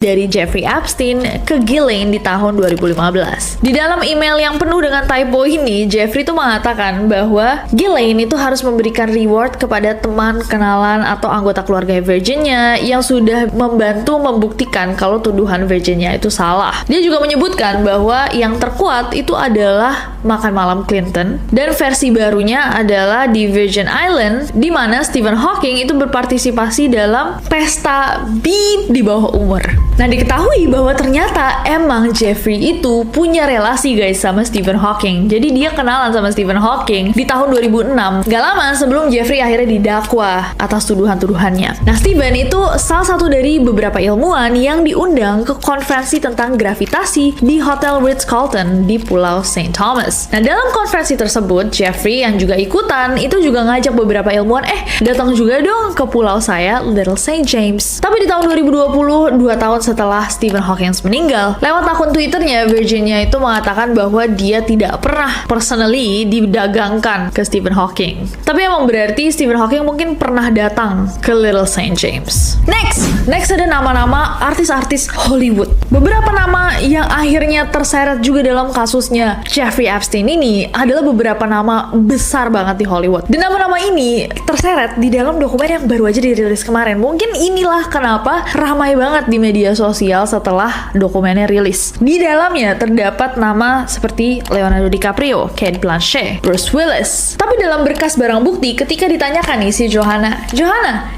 dari Jeffrey Epstein ke Ghislaine di tahun 2015. Di dalam email yang penuh dengan typo ini, Jeffrey tuh mengatakan bahwa Ghislaine itu harus memberikan reward kepada teman, kenalan, atau anggota keluarga Virginia yang sudah membantu membuktikan kalau tuduhan Virginia itu salah. Dia juga menyebutkan bahwa yang terkuat itu adalah makan malam Clinton, dan versi barunya adalah di Virgin Island, di mana Stephen Hawking itu berpartisipasi dalam pesta beep di bawah umur. Nah, diketahui bahwa ternyata emang Jeffrey itu punya relasi guys sama Stephen Hawking. Jadi dia kenalan sama Stephen Hawking di tahun 2006. Gak lama sebelum Jeffrey akhirnya didakwa atas tuduhan-tuduhannya. Nah, Stephen itu salah satu dari beberapa ilmuwan yang diundang ke konferensi tentang gravitasi di Hotel Ritz-Carlton di Pulau St. Thomas. Nah, dalam konferensi tersebut, Jeffrey yang juga ikutan itu juga ngajak beberapa ilmuwan, datang juga dong ke pulau saya, Little St. James. Tapi di tahun 2020, 2 tahun setelah Stephen Hawking meninggal, lewat akun Twitternya, Virginia itu mengatakan bahwa dia tidak pernah personally didagangkan ke Stephen Hawking. Tapi emang berarti Stephen Hawking mungkin pernah datang ke Little St. James. Next ada nama-nama artis-artis Hollywood. Beberapa nama yang akhirnya terseret juga dalam kasusnya Jeffrey Epstein ini adalah beberapa nama besar banget di Hollywood. Dan nama-nama ini terseret di dalam dokumen yang baru aja dirilis kemarin. Mungkin inilah kenapa ramai banget di media sosial setelah dokumennya rilis. Di dalamnya terdapat nama seperti Leonardo DiCaprio, Cate Blanchett, Bruce Willis. Tapi dalam berkas barang bukti, ketika ditanyakan nih si Johanna,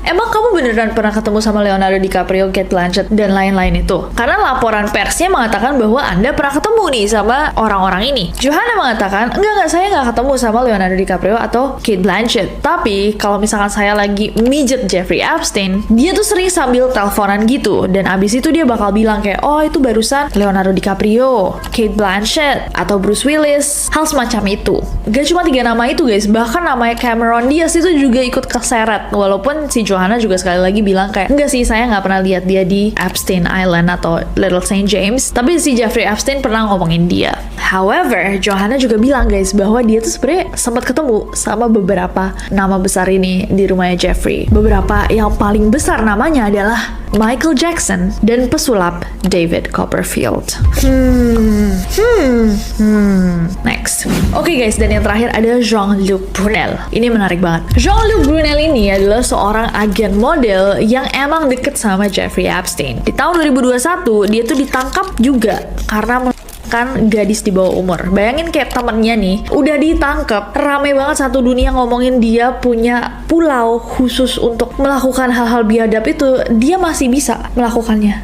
emang kamu beneran pernah ketemu sama Leonardo DiCaprio, Cate Blanchett, dan lain-lain itu? Karena laporan persnya mengatakan bahwa Anda pernah ketemu nih sama orang-orang ini. Johanna mengatakan, enggak, saya nggak ketemu sama Leonardo DiCaprio atau Cate Blanchett. Tapi kalau misalkan saya lagi mijet Jeffrey Epstein, dia tuh sering sambil teleponan gitu, dan abis itu dia bakal bilang kayak, oh itu barusan Leonardo DiCaprio, Cate Blanchett, atau Bruce Willis, hal semacam itu. Gak cuma 3 nama itu guys, bahkan namanya Cameron Diaz itu juga ikut keseret, walaupun si Johanna juga sekali lagi bilang kayak, enggak sih, saya nggak pernah lihat dia di Epstein Island atau Little St. James, tapi si Jeffrey Epstein pernah ngomongin dia. However, Johanna juga bilang guys bahwa dia tuh sebenarnya sempat ketemu sama beberapa nama besar ini di rumahnya Jeffrey. Beberapa yang paling besar namanya adalah Michael Jackson dan pesulap David Copperfield. Next. Oke guys, dan yang terakhir ada Jean-Luc Brunel. Ini menarik banget. Jean-Luc Brunel ini adalah seorang agen model yang emang deket sama Jeffrey Epstein. Di tahun 2021, dia tuh ditangkap juga karena kan gadis di bawah umur. Bayangin kayak temennya nih udah ditangkap, rame banget satu dunia ngomongin dia punya pulau khusus untuk melakukan hal-hal biadab itu, dia masih bisa melakukannya.